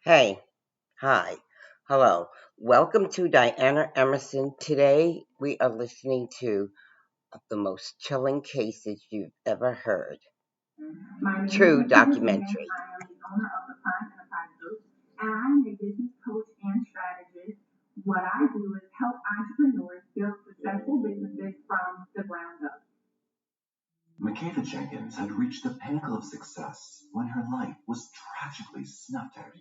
Hey, hi, hello. Welcome to Diana Emerson. Today we are listening to the most chilling cases you've ever heard. My name True is Elizabeth Davis. documentary. I am the owner of the Prime Enterprise Group, and I'm a business coach and strategist. What I do is help entrepreneurs build successful businesses from the ground up. Makeda Jenkins had reached the pinnacle of success when her life was tragically snuffed out.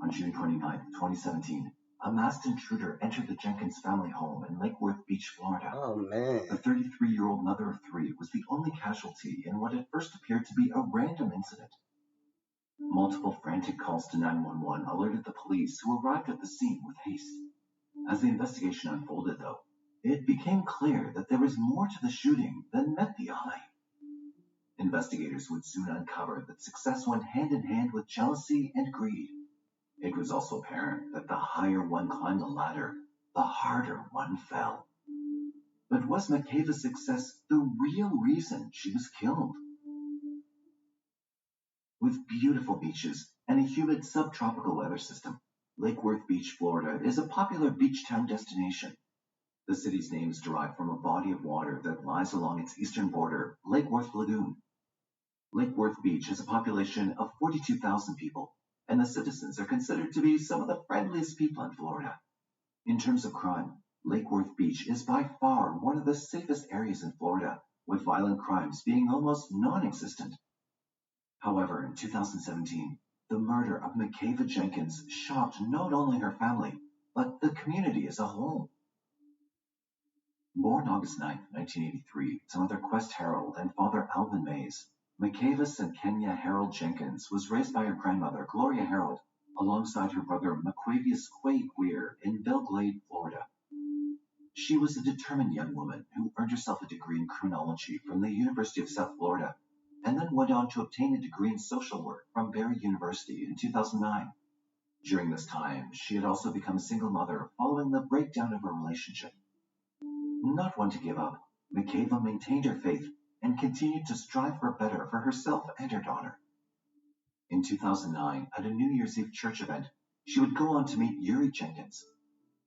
On June 29, 2017, a masked intruder entered the Jenkins family home in Lake Worth Beach, Florida. Oh The man. 33-year-old mother of three was the only casualty in what at first appeared to be a random incident. Multiple frantic calls to 911 alerted the police, who arrived at the scene with haste. As the investigation unfolded, though, it became clear that there was more to the shooting than met the eye. Investigators would soon uncover that success went hand in hand with jealousy and greed. It was also apparent that the higher one climbed the ladder, the harder one fell. But was Makeva's success the real reason she was killed? With beautiful beaches and a humid subtropical weather system, Lake Worth Beach, Florida is a popular beach town destination. The city's name is derived from a body of water that lies along its eastern border, Lake Worth Lagoon. Lake Worth Beach has a population of 42,000 people, and the citizens are considered to be some of the friendliest people in Florida. In terms of crime, Lake Worth Beach is by far one of the safest areas in Florida, with violent crimes being almost non-existent. However, in 2017, the murder of Makeda Jenkins shocked not only her family, but the community as a whole. Born August 9, 1983, to Mother Quest Harold and Father Alvin Mays, Makeda Kenya Harold Jenkins was raised by her grandmother, Gloria Harold, alongside her brother Maquavius Quay Greer in Belle Glade, Florida. She was a determined young woman who earned herself a degree in criminology from the University of South Florida, and then went on to obtain a degree in social work from Barry University in 2009. During this time, she had also become a single mother following the breakdown of her relationship. Not one to give up, Makeda maintained her faith and continued to strive for better for herself and her daughter. In 2009, at a New Year's Eve church event, she would go on to meet Yuri Jenkins.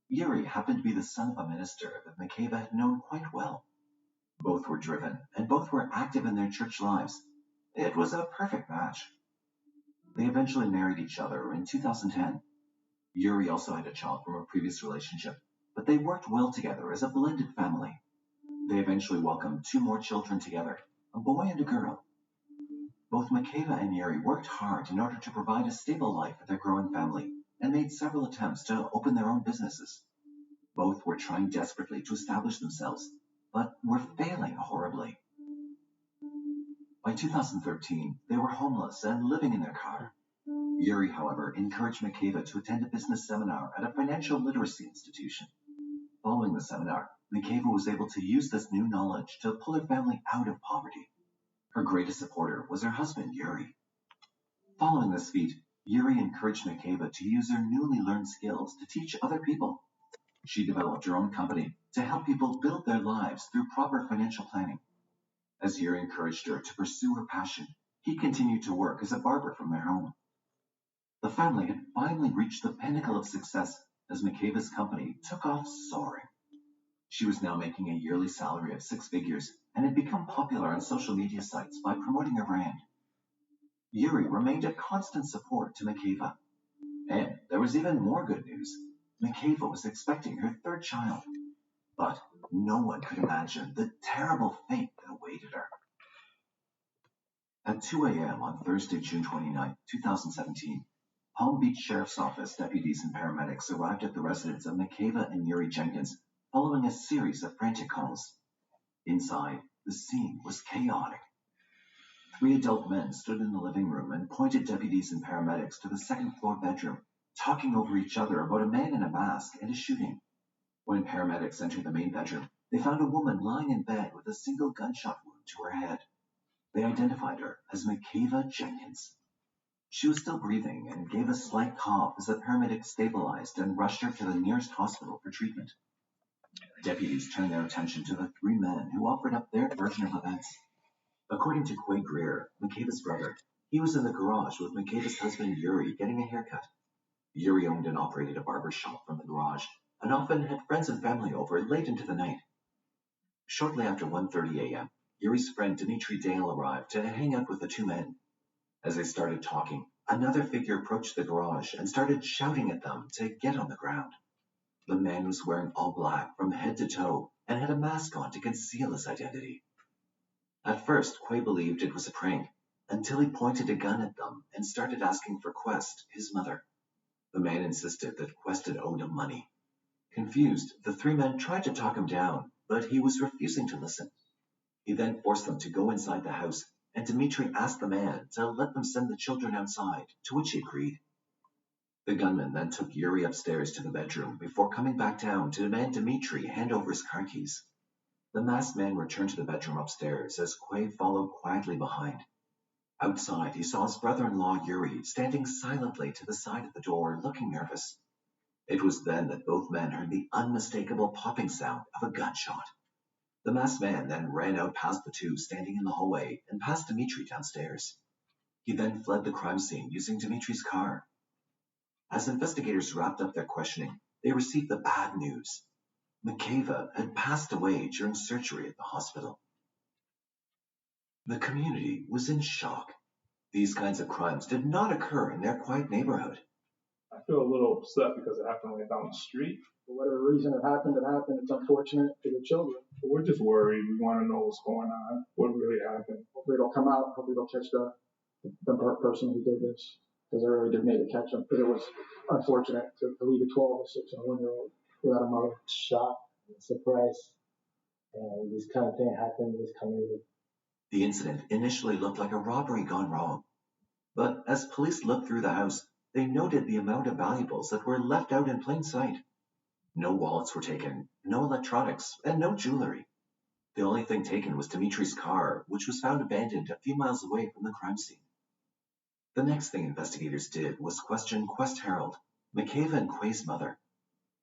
Yuri happened to be the son of a minister that Makeda had known quite well. Both were driven, and both were active in their church lives. It was a perfect match. They eventually married each other in 2010. Yuri also had a child from a previous relationship, but they worked well together as a blended family. They eventually welcomed two more children together, a boy and a girl. Both Makeda and Yuri worked hard in order to provide a stable life for their growing family and made several attempts to open their own businesses. Both were trying desperately to establish themselves, but were failing horribly. By 2013, they were homeless and living in their car. Yuri, however, encouraged Makeda to attend a business seminar at a financial literacy institution. Following the seminar, Makeda was able to use this new knowledge to pull her family out of poverty. Her greatest supporter was her husband, Yuri. Following this feat, Yuri encouraged Makeda to use her newly learned skills to teach other people. She developed her own company to help people build their lives through proper financial planning. As Yuri encouraged her to pursue her passion, he continued to work as a barber from their home. The family had finally reached the pinnacle of success as Makeda's company took off soaring. She was now making a yearly salary of 6 figures and had become popular on social media sites by promoting her brand. Yuri remained a constant support to Makeda. And there was even more good news. Makeda was expecting her third child. But no one could imagine the terrible fate that awaited her. At 2 a.m. on Thursday, June 29, 2017, Palm Beach Sheriff's Office deputies and paramedics arrived at the residence of Makeda and Yuri Jenkins following a series of frantic calls. Inside, the scene was chaotic. 3 adult men stood in the living room and pointed deputies and paramedics to the second-floor bedroom, talking over each other about a man in a mask and a shooting. When paramedics entered the main bedroom, they found a woman lying in bed with a single gunshot wound to her head. They identified her as Makeda Jenkins. She was still breathing and gave a slight cough as the paramedics stabilized and rushed her to the nearest hospital for treatment. Deputies turned their attention to the 3 men who offered up their version of events. According to Quay Greer, Makeda's brother, he was in the garage with Makeda's husband Yuri getting a haircut. Yuri owned and operated a barber shop from the garage and often had friends and family over late into the night. Shortly after 1:30 a.m., Yuri's friend Dmitry Dale arrived to hang out with the two men. As they started talking, another figure approached the garage and started shouting at them to get on the ground. The man was wearing all black from head to toe and had a mask on to conceal his identity. At first, Quay believed it was a prank, until he pointed a gun at them and started asking for Quest, his mother. The man insisted that Quest had owed him money. Confused, the three men tried to talk him down, but he was refusing to listen. He then forced them to go inside the house, and Dmitry asked the man to let them send the children outside, to which he agreed. The gunman then took Yuri upstairs to the bedroom before coming back down to demand Dmitry hand over his car keys. The masked man returned to the bedroom upstairs as Quay followed quietly behind. Outside, he saw his brother-in-law Yuri standing silently to the side of the door, looking nervous. It was then that both men heard the unmistakable popping sound of a gunshot. The masked man then ran out past the two standing in the hallway and past Dmitry downstairs. He then fled the crime scene using Dmitry's car. As investigators wrapped up their questioning, they received the bad news. Makeva had passed away during surgery at the hospital. The community was in shock. These kinds of crimes did not occur in their quiet neighborhood. I feel a little upset because it happened right down the street. For whatever reason it happened, it happened. It's unfortunate for the children. But we're just worried. We want to know what's going on, what really happened. Hopefully they'll come out. Hopefully they'll catch the person who did this. Because they really did need to catch him. Because it was unfortunate to leave a 12 or 6 and a 1-year-old without a mother. Shock, surprise. This kind of thing happened in this community. The incident initially looked like a robbery gone wrong. But as police looked through the house, they noted the amount of valuables that were left out in plain sight. No wallets were taken, no electronics, and no jewelry. The only thing taken was Dmitry's car, which was found abandoned a few miles away from the crime scene. The next thing investigators did was question Quest Harold, Makeva and Quay's mother.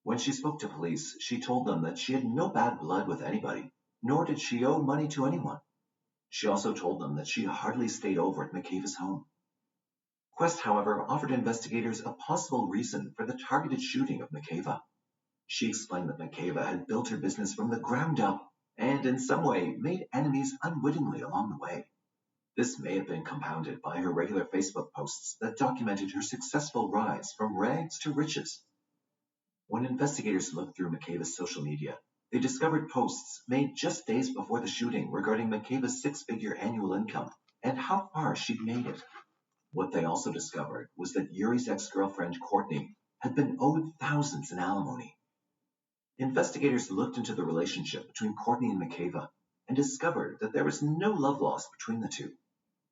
When she spoke to police, she told them that she had no bad blood with anybody, nor did she owe money to anyone. She also told them that she hardly stayed over at Makeva's home. Quest, however, offered investigators a possible reason for the targeted shooting of Makeva. She explained that Makeva had built her business from the ground up and in some way made enemies unwittingly along the way. This may have been compounded by her regular Facebook posts that documented her successful rise from rags to riches. When investigators looked through Makeva's social media, they discovered posts made just days before the shooting regarding Makeva's 6-figure annual income and how far she'd made it. What they also discovered was that Yuri's ex-girlfriend, Courtney, had been owed thousands in alimony. Investigators looked into the relationship between Courtney and Makeva and discovered that there was no love lost between the two.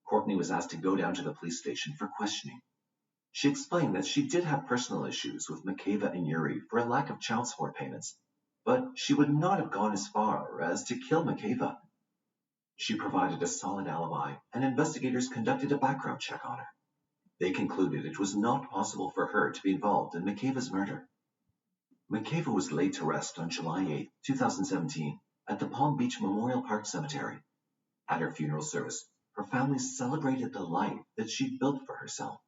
Courtney was asked to go down to the police station for questioning. She explained that she did have personal issues with Makeva and Yuri for a lack of child support payments, but she would not have gone as far as to kill Makeva. She provided a solid alibi, and investigators conducted a background check on her. They concluded it was not possible for her to be involved in Makeva's murder. Makeva was laid to rest on July 8, 2017, at the Palm Beach Memorial Park Cemetery. At her funeral service, her family celebrated the life that she'd built for herself.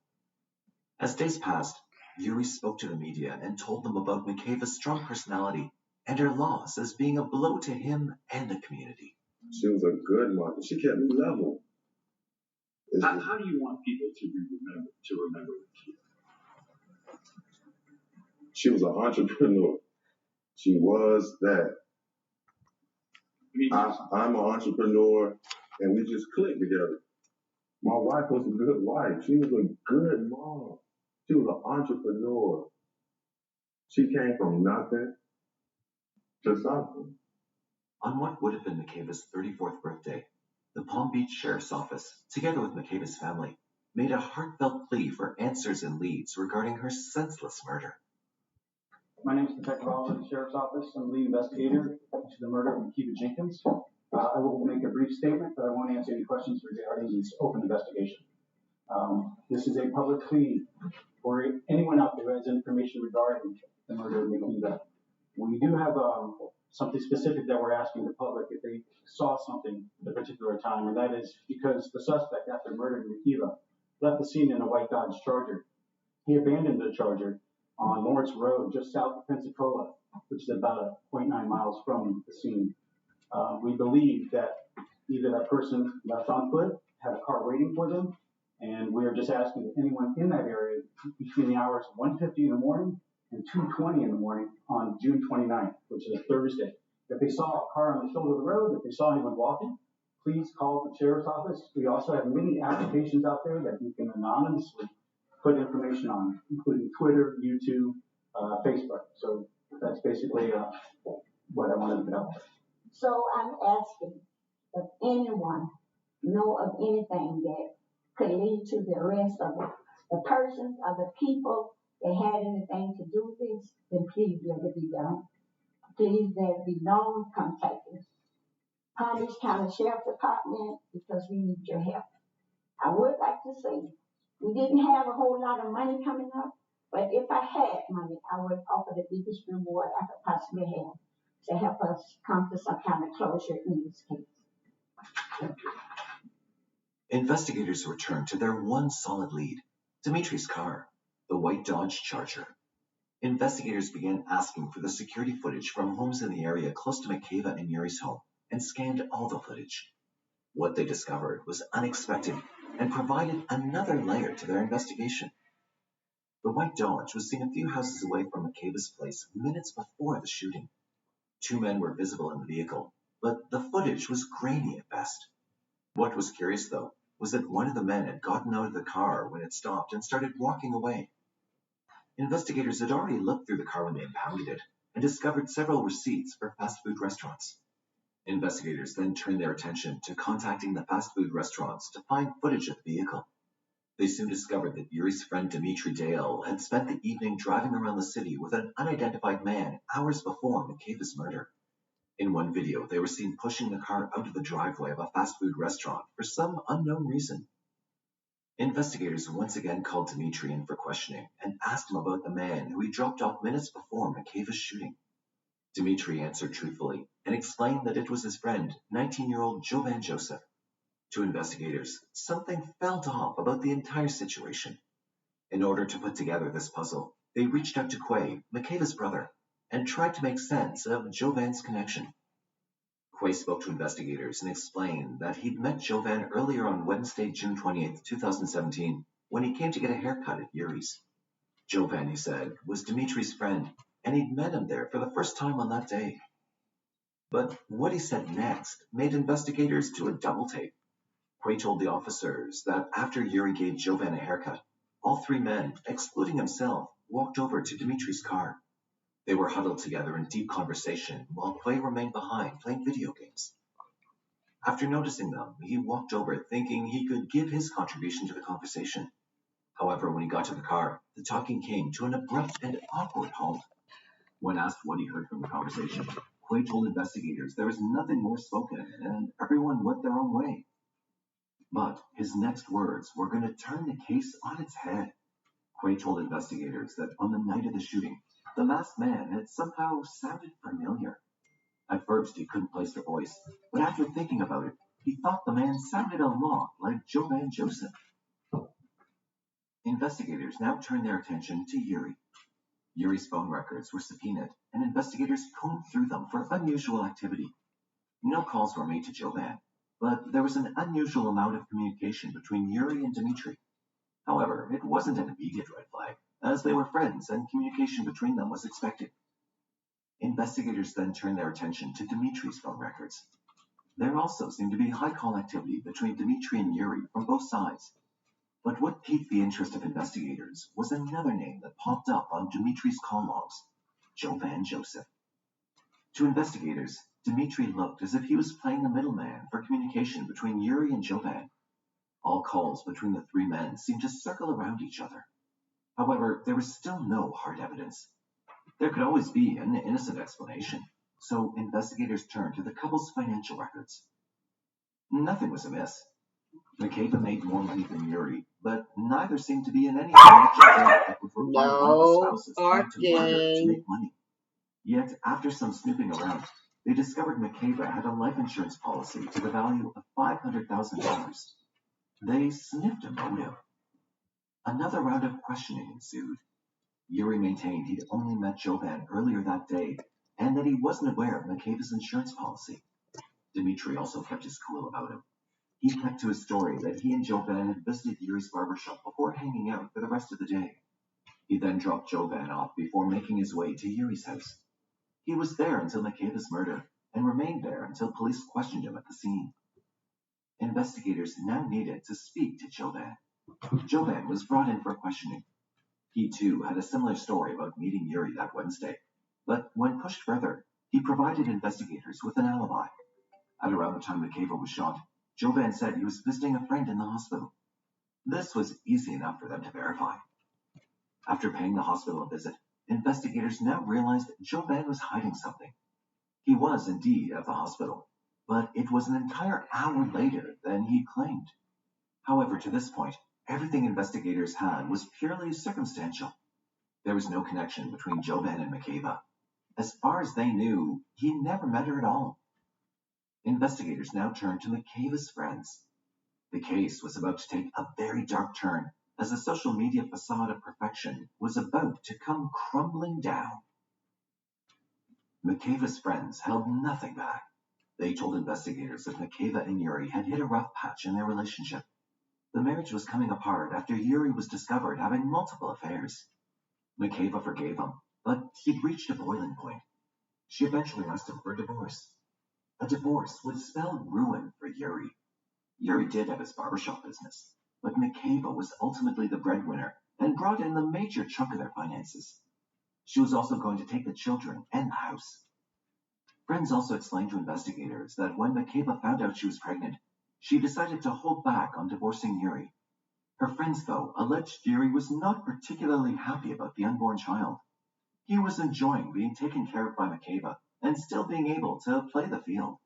As days passed, Yuri spoke to the media and told them about Makeva's strong personality and her loss as being a blow to him and the community. She was a good mother. She kept me level. How do you want people to remember Makeva? She was an entrepreneur. She was that. I'm an entrepreneur, and we just clicked together. My wife was a good wife. She was a good mom. She was an entrepreneur. She came from nothing to something. On what would have been Makeva's 34th birthday, the Palm Beach Sheriff's Office, together with Makeva's family, made a heartfelt plea for answers and leads regarding her senseless murder. My name is Detective Oliver of the Sheriff's Office. I'm the lead investigator into the murder of Makeva Jenkins. I will make a brief statement, but I won't answer any questions regarding this open investigation. This is a public plea for anyone out there who has information regarding the murder of Makeva. We do have something specific that we're asking the public if they saw something at a particular time, and that is because the suspect, after murdering Makeva, left the scene in a white Dodge Charger. He abandoned the Charger on Lawrence Road, just south of Pensacola, which is about 0.9 miles from the scene. We believe that either that person left on foot, had a car waiting for them, and we are just asking if anyone in that area between the hours of 1:50 in the morning and 2:20 in the morning on June 29th, which is a Thursday. If they saw a car on the shoulder of the road, if they saw anyone walking, please call the sheriff's office. We also have many applications out there that you can anonymously put information on, including Twitter, YouTube, Facebook. So that's basically what I wanted to know. So I'm asking if anyone know of anything that could lead to the arrest of the persons or the people that had anything to do with this, then please let it be done. Please let it be known, contact us. Palm Beach County Sheriff Department, because we need your help. I would like to say, we didn't have a whole lot of money coming up, but if I had money, I would offer the biggest reward I could possibly have to help us come to some kind of closure in this case. Investigators returned to their one solid lead, Dimitri's car, the white Dodge Charger. Investigators began asking for the security footage from homes in the area close to Makayva and Yuri's home and scanned all the footage. What they discovered was unexpected and provided another layer to their investigation. The white Dodge was seen a few houses away from Makayva's place minutes before the shooting. 2 men were visible in the vehicle, but the footage was grainy at best. What was curious, though, was that one of the men had gotten out of the car when it stopped and started walking away. Investigators had already looked through the car when they impounded it and discovered several receipts for fast food restaurants. Investigators then turned their attention to contacting the fast food restaurants to find footage of the vehicle. They soon discovered that Yuri's friend Dimitri Dale had spent the evening driving around the city with an unidentified man hours before Makayva's murder. In one video, they were seen pushing the car out of the driveway of a fast food restaurant for some unknown reason. Investigators once again called Dimitri in for questioning and asked him about the man who he dropped off minutes before Makayva's shooting. Dimitri answered truthfully and explained that it was his friend, 19-year-old Jovan Joseph. To investigators, something felt off about the entire situation. In order to put together this puzzle, they reached out to Quay, Makayva's brother, and tried to make sense of Jovan's connection. Quay spoke to investigators and explained that he'd met Jovan earlier on Wednesday, June 28, 2017, when he came to get a haircut at Yuri's. Jovan, he said, was Dimitri's friend, and he'd met him there for the first time on that day. But what he said next made investigators do a double take. Quay told the officers that after Yuri gave Jovan a haircut, all 3 men, excluding himself, walked over to Dimitri's car. They were huddled together in deep conversation while Quay remained behind playing video games. After noticing them, he walked over thinking he could give his contribution to the conversation. However, when he got to the car, the talking came to an abrupt and awkward halt. When asked what he heard from the conversation, Quay told investigators there was nothing more spoken and everyone went their own way. But his next words were going to turn the case on its head. Quay told investigators that on the night of the shooting, the masked man had somehow sounded familiar. At first, he couldn't place the voice, but after thinking about it, he thought the man sounded a lot like Jovan Joseph. Investigators now turned their attention to Yuri. Yuri's phone records were subpoenaed, and investigators combed through them for unusual activity. No calls were made to Jovan, but there was an unusual amount of communication between Yuri and Dimitri. However, it wasn't an immediate red flag, as they were friends and communication between them was expected. Investigators then turned their attention to Dimitri's phone records. There also seemed to be high call activity between Dimitri and Yuri from both sides. But what piqued the interest of investigators was another name that popped up on Dimitri's call logs, Jovan Joseph. To investigators, Dimitri looked as if he was playing the middleman for communication between Yuri and Jovan. All calls between the 3 men seemed to circle around each other. However, there was still no hard evidence. There could always be an innocent explanation, so investigators turned to the couple's financial records. Nothing was amiss. Makayva made more money than Yuri, but neither seemed to be in any financial debt that would require one of the spouses to murder to make money. Yet, after some snooping around, they discovered Makayva had a life insurance policy to the value of $500,000. They sniffed a motive. Another round of questioning ensued. Yuri maintained he'd only met Jovan earlier that day and that he wasn't aware of Makeva's insurance policy. Dmitri also kept his cool about him. He kept to his story that he and Jovan had visited Yuri's barbershop before hanging out for the rest of the day. He then dropped Jovan off before making his way to Yuri's house. He was there until Makeva's murder and remained there until police questioned him at the scene. Investigators now needed to speak to Jovan. Jovan was brought in for questioning. He too had a similar story about meeting Yuri that Wednesday, but when pushed further, he provided investigators with an alibi. At around the time Makeva was shot, Jovan said he was visiting a friend in the hospital. This was easy enough for them to verify. After paying the hospital a visit, investigators now realized Jovan was hiding something. He was indeed at the hospital, but it was an entire hour later than he claimed. However, to this point, everything investigators had was purely circumstantial. There was no connection between Jovan and Makeva. As far as they knew, he never met her at all. Investigators now turned to Makeva's friends. The case was about to take a very dark turn as the social media facade of perfection was about to come crumbling down. Makeva's friends held nothing back. They told investigators that Makeva and Yuri had hit a rough patch in their relationship. The marriage was coming apart after Yuri was discovered having multiple affairs. Makeva forgave him, but he'd reached a boiling point. She eventually asked him for a divorce. A divorce would spell ruin for Yuri. Yuri did have his barbershop business, but Makeva was ultimately the breadwinner and brought in the major chunk of their finances. She was also going to take the children and the house. Friends also explained to investigators that when Makeva found out she was pregnant, she decided to hold back on divorcing Yuri. Her friends, though, alleged Yuri was not particularly happy about the unborn child. He was enjoying being taken care of by Makeva and still being able to play the field.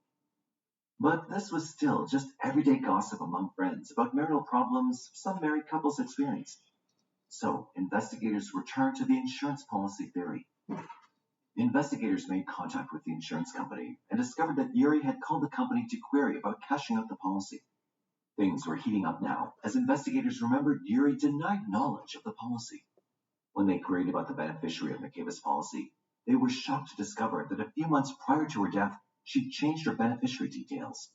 But this was still just everyday gossip among friends about marital problems some married couples experienced. So, investigators returned to the insurance policy theory. Investigators made contact with the insurance company and discovered that Yuri had called the company to query about cashing out the policy. Things were heating up now, as investigators remembered Yuri denied knowledge of the policy. When they queried about the beneficiary of Makeva's policy, they were shocked to discover that a few months prior to her death, she'd changed her beneficiary details.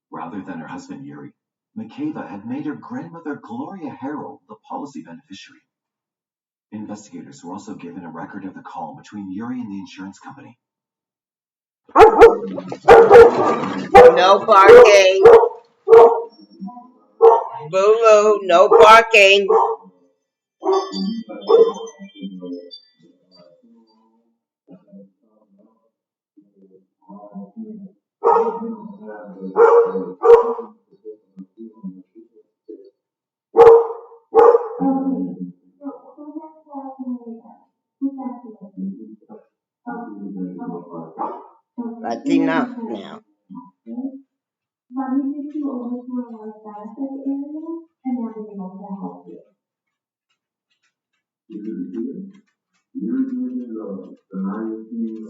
Rather than her husband Yuri, Makeva had made her grandmother Gloria Harold the policy beneficiary. Investigators were also given a record of the call between Yuri and the insurance company. No barking. Lulu, no barking. That's enough now.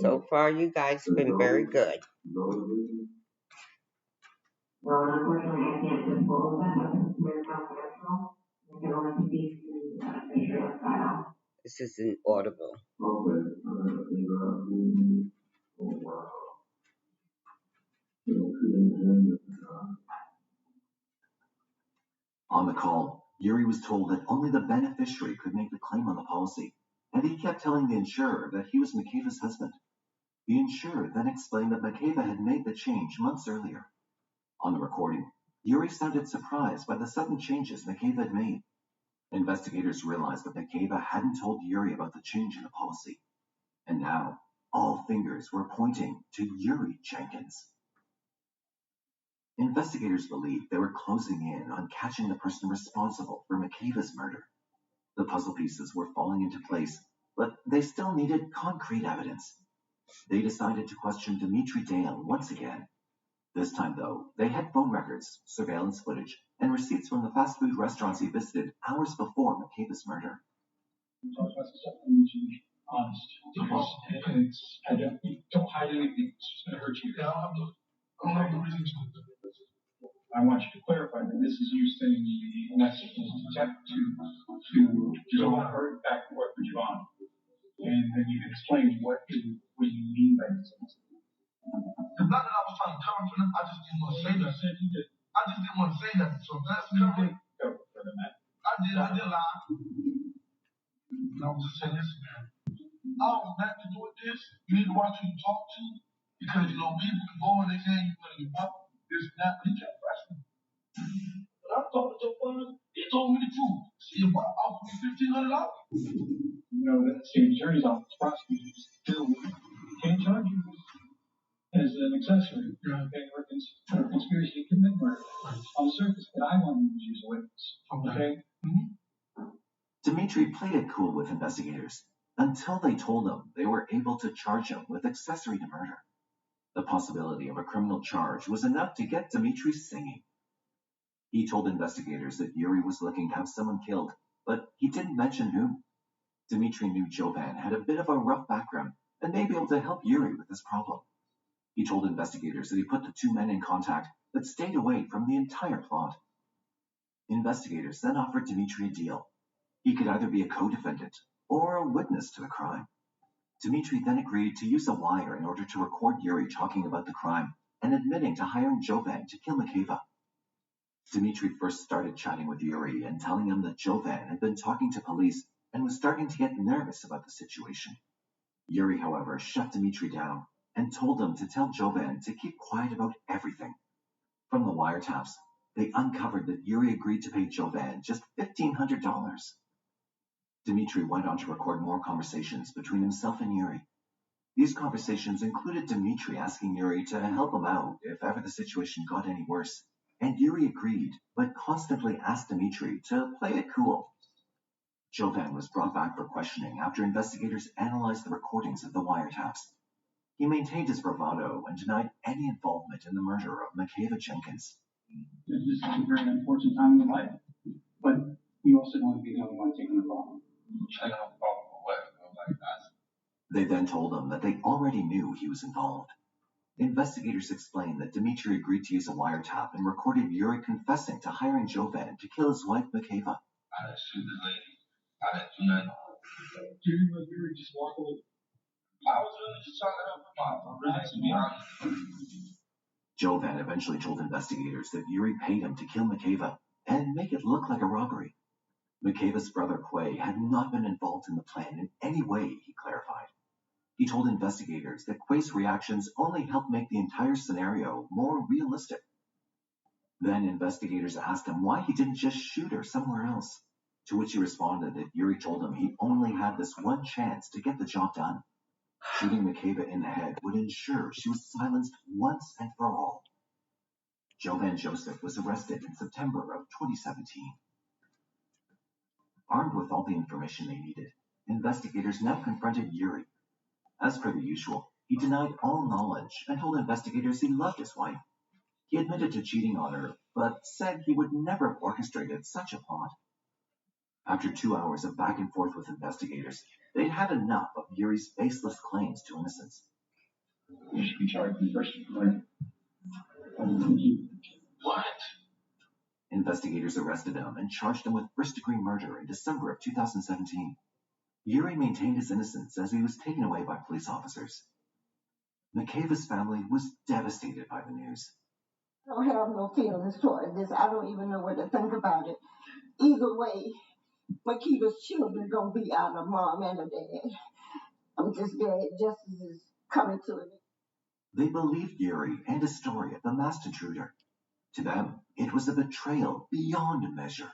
So far, you guys have been very good. Well, unfortunately, I can't disclose that because it's very confidential. I can only speak to insurance file. This is inaudible. On the call, Yuri was told that only the beneficiary could make the claim on the policy, and he kept telling the insurer that he was Makeva's husband. The insurer then explained that Makeva had made the change months earlier. On the recording, Yuri sounded surprised by the sudden changes Makeva had made. Investigators realized that Makeva hadn't told Yuri about the change in the policy. And now, all fingers were pointing to Yuri Jenkins. Investigators believed they were closing in on catching the person responsible for Makeva's murder. The puzzle pieces were falling into place, but they still needed concrete evidence. They decided to question Dmitri Dale once again. This time, though, they had phone records, surveillance footage, and receipts from the fast food restaurants he visited hours before Makeva's murder. Talk about stuff that needs to be honest. Because I don't hide anything. It's just gonna hurt you. Yeah, I'm not the reason to. I want you to clarify that this is you sending the message to Joanne or back and forth with Joanne. And then you can explain what you mean by this. It's not that I was trying to cover for them, I just didn't want to say nothing. I just didn't want to say nothing. So if that's covering. Go for the man. I did lie. And I was just saying, listen, man, I don't want nothing to do with this. You need to watch who you talk to. Because, you know, people can go and they say you're going to give up, this and that, but he kept pressing. But I talked to your father, he told me the truth. See, if I offered me $1,500. You know, that state attorney's office prosecutors still can't charge you as an accessory. Okay, or conspiracy to commit murder on the surface, but I want to use a witness. Okay? Dimitri played it cool with investigators until they told him they were able to charge him with accessory to murder. The possibility of a criminal charge was enough to get Dimitri singing. He told investigators that Yuri was looking to have someone killed, but he didn't mention who. Dimitri knew Jovan had a bit of a rough background and may be able to help Yuri with this problem. He told investigators that he put the two men in contact but stayed away from the entire plot. Investigators then offered Dimitri a deal. He could either be a co-defendant or a witness to the crime. Dimitri then agreed to use a wire in order to record Yuri talking about the crime and admitting to hiring Jovan to kill Makeva. Dimitri first started chatting with Yuri and telling him that Jovan had been talking to police and was starting to get nervous about the situation. Yuri, however, shut Dimitri down and told him to tell Jovan to keep quiet about everything. From the wiretaps, they uncovered that Yuri agreed to pay Jovan just $1,500. Dimitri went on to record more conversations between himself and Yuri. These conversations included Dimitri asking Yuri to help him out if ever the situation got any worse, and Yuri agreed, but constantly asked Dimitri to play it cool. Jovan was brought back for questioning after investigators analyzed the recordings of the wiretaps. He maintained his bravado and denied any involvement in the murder of Makeva Jenkins. This is a very unfortunate time in life, but you also don't want to be the only one taking the fall. They then told him that they already knew he was involved. Investigators explained that Dimitri agreed to use a wiretap and recorded Yuri confessing to hiring Jovan to kill his wife Makeva. I didn't shoot the lady. I didn't do nothing. Did you let Yuri just walk away? I was really just trying to help him out, really, to be honest. Jovan eventually told investigators that Yuri paid him to kill Makeva and make it look like a robbery. Makeva's brother Quay had not been involved in the plan in any way, he clarified. He told investigators that Quay's reactions only helped make the entire scenario more realistic. Then investigators asked him why he didn't just shoot her somewhere else, to which he responded that Yuri told him he only had this one chance to get the job done. Shooting Makeva in the head would ensure she was silenced once and for all. Jovan Joseph was arrested in September of 2017. Armed with all the information they needed, investigators now confronted Yuri. As per the usual, he denied all knowledge and told investigators he loved his wife. He admitted to cheating on her, but said he would never have orchestrated such a plot. After 2 hours of back and forth with investigators, they'd had enough of Yuri's baseless claims to innocence. You should be charged in first degree. What? Investigators arrested him and charged him with first-degree murder in December of 2017. Yuri maintained his innocence as he was taken away by police officers. Makeva's family was devastated by the news. I don't have no feelings toward this. I don't even know what to think about it. Either way, Makeva's children gonna be out of mom and a dad. I'm just glad justice is coming to it. They believed Yuri and his story of the masked intruder. To them, it was a betrayal beyond measure.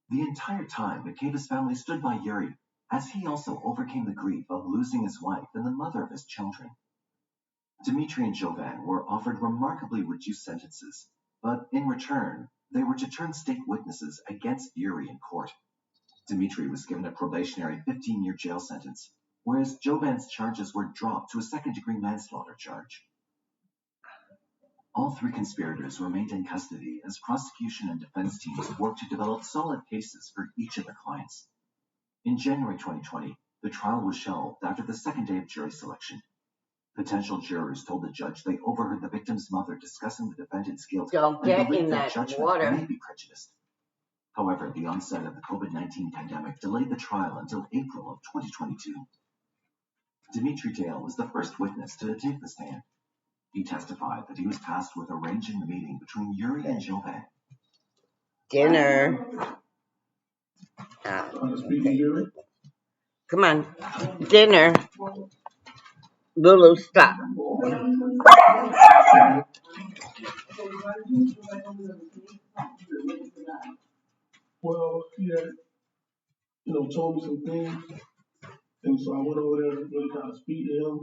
The entire time, Makeva's family stood by Yuri, as he also overcame the grief of losing his wife and the mother of his children. Dimitri and Jovan were offered remarkably reduced sentences, but in return, they were to turn state witnesses against Yuri in court. Dimitri was given a probationary 15-year jail sentence, whereas Jovan's charges were dropped to a second-degree manslaughter charge. All three conspirators remained in custody as prosecution and defense teams worked to develop solid cases for each of their clients. In January 2020, the trial was shelved after the second day of jury selection. Potential jurors told the judge they overheard the victim's mother discussing the defendant's guilt Don't and get believed in their that judgment water. may be prejudiced. However, the onset of the COVID-19 pandemic delayed the trial until April of 2022. Dimitri Dale was the first witness to take the stand. He testified that he was tasked with arranging the meeting between Yuri and Jovan. Dinner. Come on. Dinner. Lulu, stop. Well, he had, told me some things, and so I went over there to really kind of speak to him.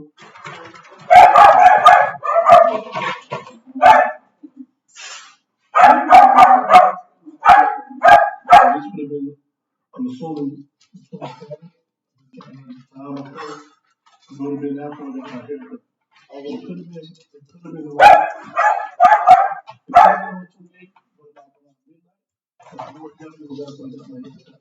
This would have been, I'm assuming, it would have been after I got my haircut. It could have been around. It could have been too late, but about midnight. The Lord definitely was after I got my haircut.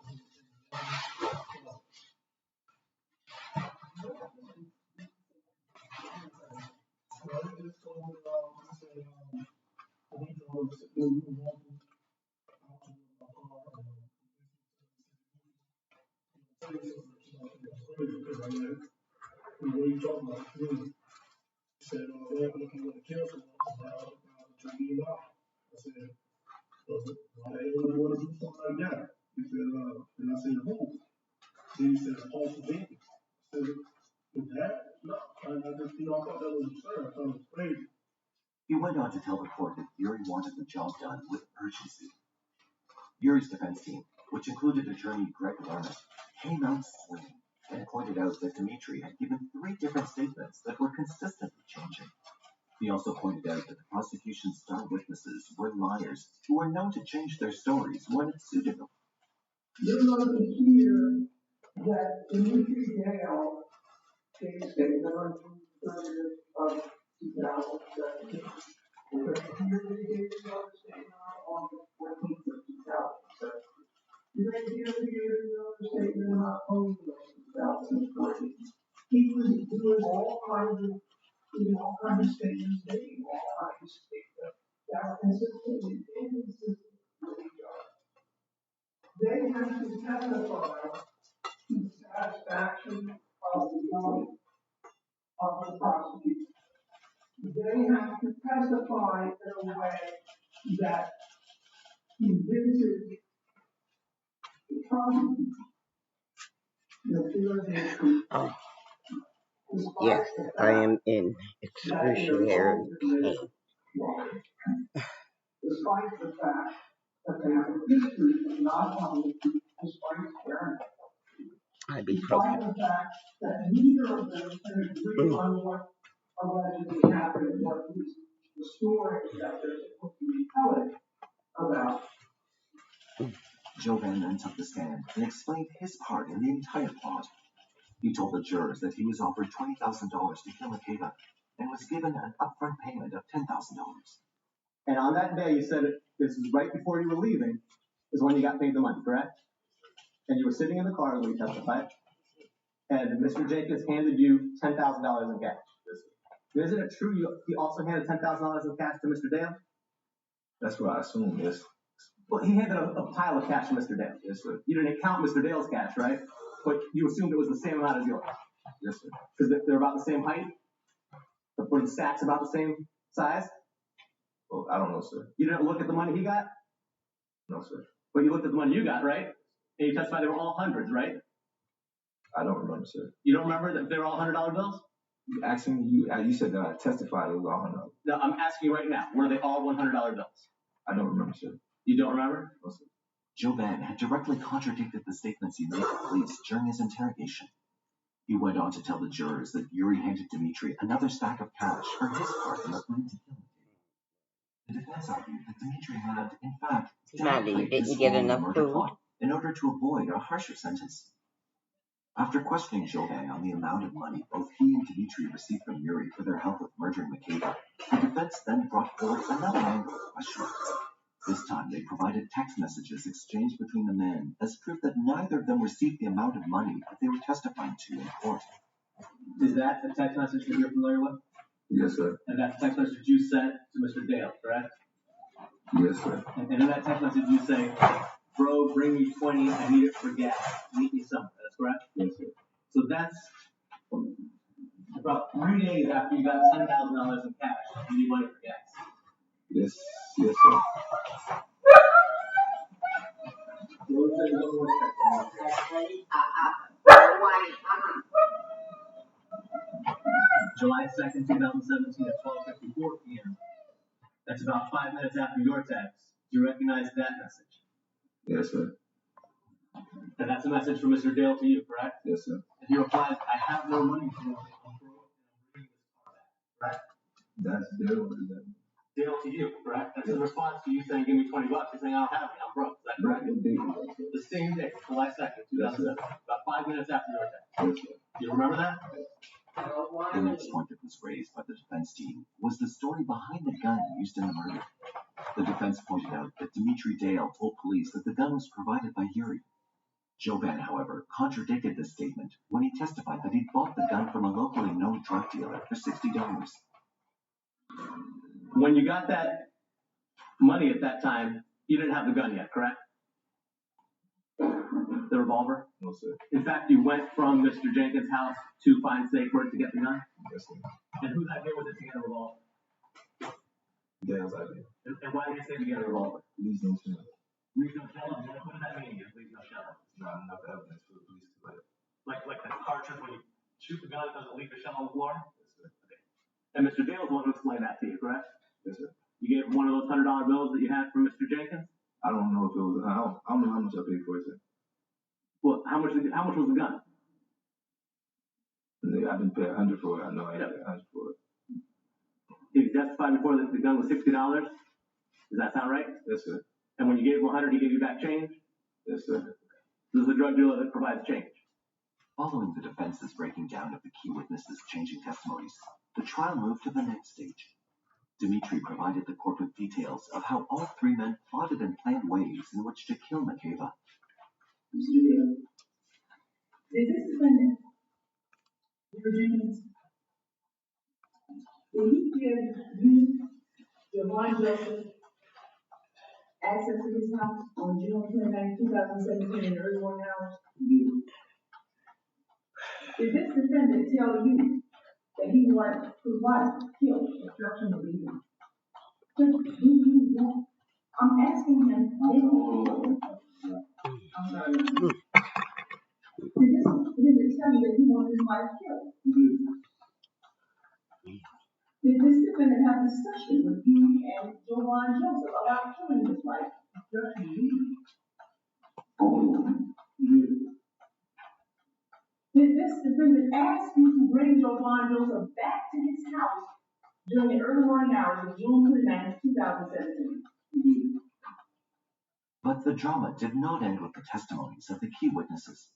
Said, "Well, I'm looking at the council. I said, why they would want to do something like that?" He said, and I said, who? Then he said, Paul Davis. I said, with that? No. I just, I thought that was absurd. I thought it was crazy. He went on to tell the court that Yuri wanted the job done with urgency. Yuri's defense team, which included attorney Greg Lerman, came out swinging and pointed out that Dimitri had given 3 different statements that were consistently changing. He also pointed out that the prosecution's star witnesses were liars who were known to change their stories when it suited them. You're going to hear that Dimitri Dale gave a statement on June 30th of 2017. You're going to hear that he gave another statement on August 14th of 2017. You're going to hear that he gave another statement on October of 2014. He was doing all kinds of statements, making all kinds of statements that are consistent and inconsistent with each other. They have to testify to the satisfaction of the jury, of the prosecution. They have to testify in a way that convinces the prosecution that there is a truth. Yes, I am in excruciating pain. Despite the fact that they have a history of not telling the truth despite parents. Despite the fact that neither of them can agree on what allegedly happened, what is the story that they're supposed to be telling about. Jovan then took the stand and explained his part in the entire plot. He told the jurors that he was offered $20,000 to kill Makeva and was given an upfront payment of $10,000. And on that day, you said this is right before you were leaving, is when you got paid the money, correct? And you were sitting in the car when you testified, and Mr. Jenkins handed you $10,000 in cash. Isn't it true he also handed $10,000 in cash to Mr. Dale? That's what I assume, yes. Well, he handed a pile of cash to Mr. Dale. Yes, sir. You didn't count Mr. Dale's cash, right? But you assumed it was the same amount as yours. Yes, sir. Because they're about the same height? Were the stacks about the same size? Well, I don't know, sir. You didn't look at the money he got? No, sir. But you looked at the money you got, right? And you testified they were all hundreds, right? I don't remember, sir. You don't remember that they were all $100 bills? You said that I testified it was all $100. No, I'm asking you right now. Were they all $100 bills? I don't remember, sir. You don't remember? No, sir. Jovan had directly contradicted the statements he made to police during his interrogation. He went on to tell the jurors that Yuri handed Dimitri another stack of cash for his part in the plan to kill him. The defense argued that Dimitri had, in fact, Maddie, didn't get enough food in order to avoid a harsher sentence. After questioning Jovan on the amount of money both he and Dimitri received from Yuri for their help with murdering Makeva, the defense then brought forward another angle of questioning. This time they provided text messages exchanged between the men as proof that neither of them received the amount of money that they were testifying to in court. Is that the text message that you're familiar with? Yes, sir. And that's the text message you sent to Mr. Dale, correct? Yes, sir. And in that text message you say, bro, bring me 20, I need it for gas. Meet me somewhere, that's correct? Yes, sir. So that's about 3 days after you got $10,000 in cash. You need money for gas. Yes, yes, sir. July 2nd, 2017 at 12:54 p.m. That's about 5 minutes after your text. Do you recognize that message? Yes, sir. And that's a message from Mr. Dale to you, correct? Yes, sir. And he replies, I have no money for you. I'm broke and I'm bringing this car back, correct? That's Dale. Dale to you, correct? That's in response to you saying, give me $20. He's saying, I don't have it. I'm broke. Is that correct? The same day, July 2nd, 2007. About 5 minutes after your text. Yes, sir. Do you remember that? The next point that was raised by the defense team was the story behind the gun used in the murder. The defense pointed out that Dimitri Dale told police that the gun was provided by Yuri. Jovan, however, contradicted this statement when he testified that he'd bought the gun from a locally known drug dealer for $60. When you got that money at that time, you didn't have the gun yet, correct? The revolver? No, sir. In fact, you went from Mr. Jenkins' house to find safe word to get the gun? Yes, sir. And whose idea was it to get a revolver? Dale's idea. And why did he say to get a revolver? Leaves no shell. Leaves no shell? What does that mean? Leaves no shell? Not enough evidence for the police to like the cartridge when you shoot the gun, it doesn't leave a shell on the floor? Yes, sir. Okay. And Mr. Dale's one who explained that to you, correct? Yes, sir. You gave him one of those $100 bills that you had from Mr. Jenkins? I don't know if it was. I don't know how much I paid for it, sir. Well, how much was the gun? I've been paid $100 for it. I know I got $100 for it. He testified before that the gun was $60. Does that sound right? Yes, sir. And when you gave him $100, he gave you back change? Yes, sir. This is a drug dealer that provides change. Following the defense's breaking down of the key witnesses' changing testimonies, the trial moved to the next stage. Dimitri provided the court with details of how all three men plotted and planned ways in which to kill Makeva. Did this defendant, Jenkins, did he give you, Javon Joseph, access to his house on June 29, 2017 in the early morning hours? Did this defendant tell you that he wanted his wife killed, destruction of evil? I'm asking him, I'm sorry. Did this defendant tell you that he wanted his wife killed? Did this defendant have a discussion with you and Jovan Joseph about killing his wife? Did this defendant ask you to bring Jovan Joseph back to his house during the early morning hours of June 29, 2017? But the drama did not end with the testimonies of the key witnesses.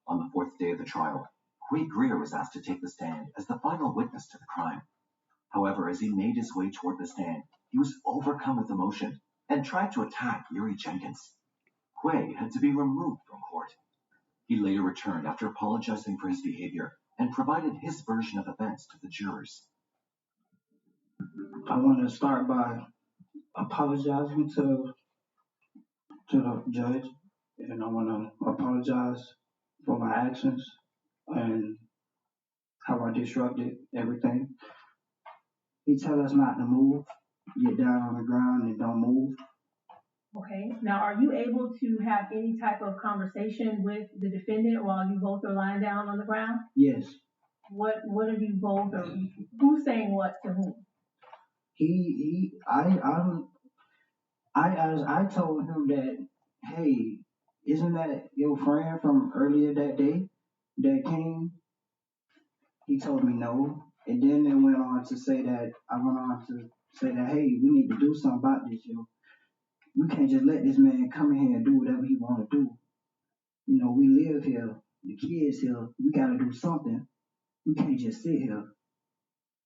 On the fourth day of the trial, Huy Greer was asked to take the stand as the final witness to the crime. However, as he made his way toward the stand, he was overcome with emotion and tried to attack Yuri Jenkins. Huy had to be removed from court. He later returned after apologizing for his behavior and provided his version of events to the jurors. I want to start by apologizing to the judge, and I want to apologize for my actions and how I disrupted everything. He tell us not to move, get down on the ground and don't move. Okay, now are you able to have any type of conversation with the defendant while you both are lying down on the ground? Yes. What are you both, or who's saying what to whom? I told him that, hey, isn't that your friend from earlier that day that came? He told me no. And then it went on to say that, hey, we need to do something about this, yo. We can't just let this man come in here and do whatever he want to do. You know, we live here, the kids here, we got to do something. We can't just sit here.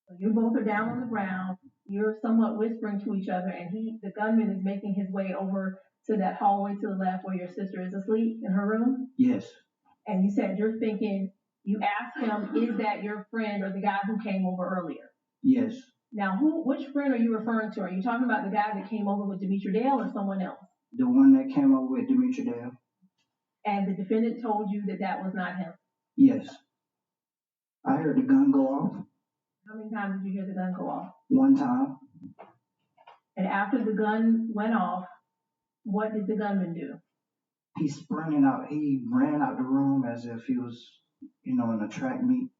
So you both are down on the ground. You're somewhat whispering to each other, and the gunman is making his way over to that hallway to the left where your sister is asleep in her room? Yes. And you said you're thinking, You asked him, is that your friend or the guy who came over earlier? Yes, Now, which friend are you referring to? Are you talking about the guy that came over with Demetri Dale or someone else? the one that came over with Demetri Dale. And the defendant told you that that was not him? Yes. I heard the gun go off. How many times did you hear the gun go off? One time. And after the gun went off, what did the gunman do? He sprinted out. He ran out the room as if he was, in a track meet.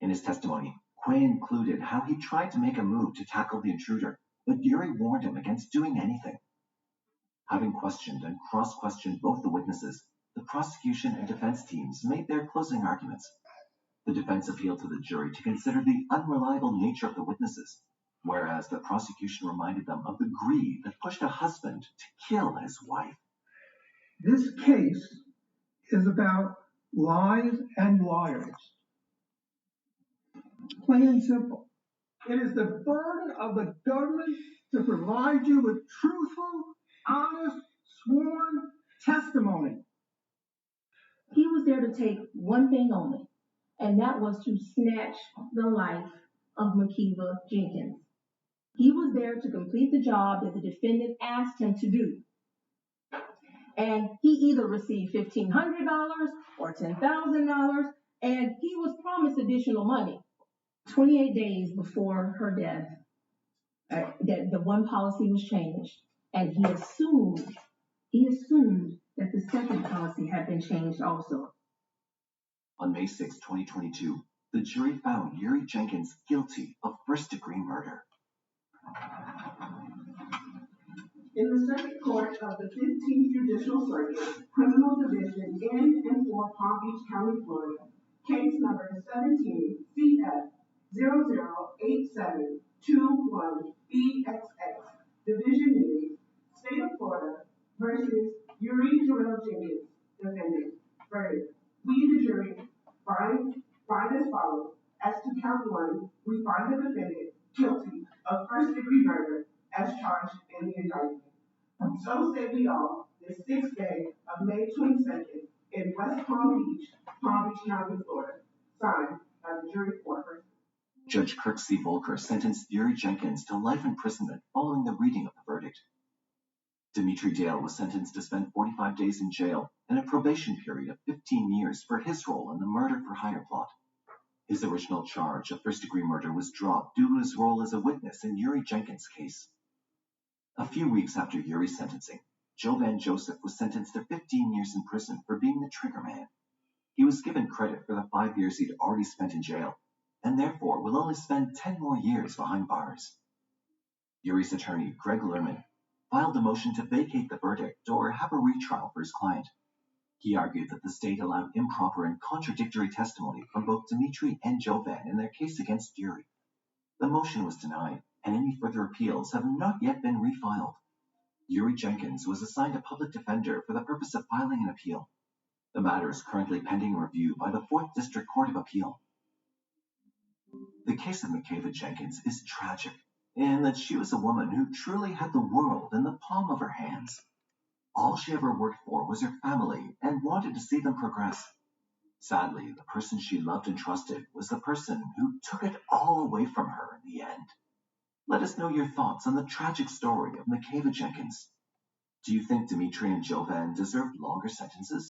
In his testimony, Quay included how he tried to make a move to tackle the intruder, but Yuri warned him against doing anything. Having questioned and cross-questioned both the witnesses, the prosecution and defense teams made their closing arguments. The defense appealed to the jury to consider the unreliable nature of the witnesses, whereas the prosecution reminded them of the greed that pushed a husband to kill his wife. This case is about lies and liars. Plain and simple. It is the burden of the government to provide you with truthful, honest, sworn testimony. He was there to take one thing only, and that was to snatch the life of Makiva Jenkins. He was there to complete the job that the defendant asked him to do. And he either received $1,500 or $10,000, and he was promised additional money. 28 days before her death, that the one policy was changed, and he assumed that the second policy had been changed also. On May 6, 2022, the jury found Yuri Jenkins guilty of first-degree murder. In the Circuit Court of the 15th Judicial Circuit, Criminal Division in and for Palm Beach County, Florida, case number 17 CF 008721BXX, Division News, State of Florida versus Yuri Jarrell Jenkins, defendant. Verdict. We, the jury, find as follows. As to count one, we find the defendant guilty of first-degree murder as charged in the indictment. So say we all, the 6th day of May 22nd in West Palm Beach County, Florida. Signed by the jury foreperson. Judge Kirk C. Volker sentenced Yuri Jenkins to life imprisonment following the reading of the verdict. Demetri Dale was sentenced to spend 45 days in jail and a probation period of 15 years for his role in the murder-for-hire plot. His original charge of first-degree murder was dropped due to his role as a witness in Yuri Jenkins' case. A few weeks after Yuri's sentencing, Jovan Joseph was sentenced to 15 years in prison for being the trigger man. He was given credit for the 5 years he'd already spent in jail, and therefore will only spend 10 more years behind bars. Yuri's attorney, Greg Lerman, filed a motion to vacate the verdict or have a retrial for his client. He argued that the state allowed improper and contradictory testimony from both Demetri and Jovan in their case against Yuri. The motion was denied, and any further appeals have not yet been refiled. Yuri Jenkins was assigned a public defender for the purpose of filing an appeal. The matter is currently pending review by the 4th District Court of Appeal. The case of Makiva Jenkins is tragic in that she was a woman who truly had the world in the palm of her hands. All she ever worked for was her family and wanted to see them progress. Sadly, the person she loved and trusted was the person who took it all away from her in the end. Let us know your thoughts on the tragic story of Makiva Jenkins. Do you think Demetri and Jovan deserved longer sentences?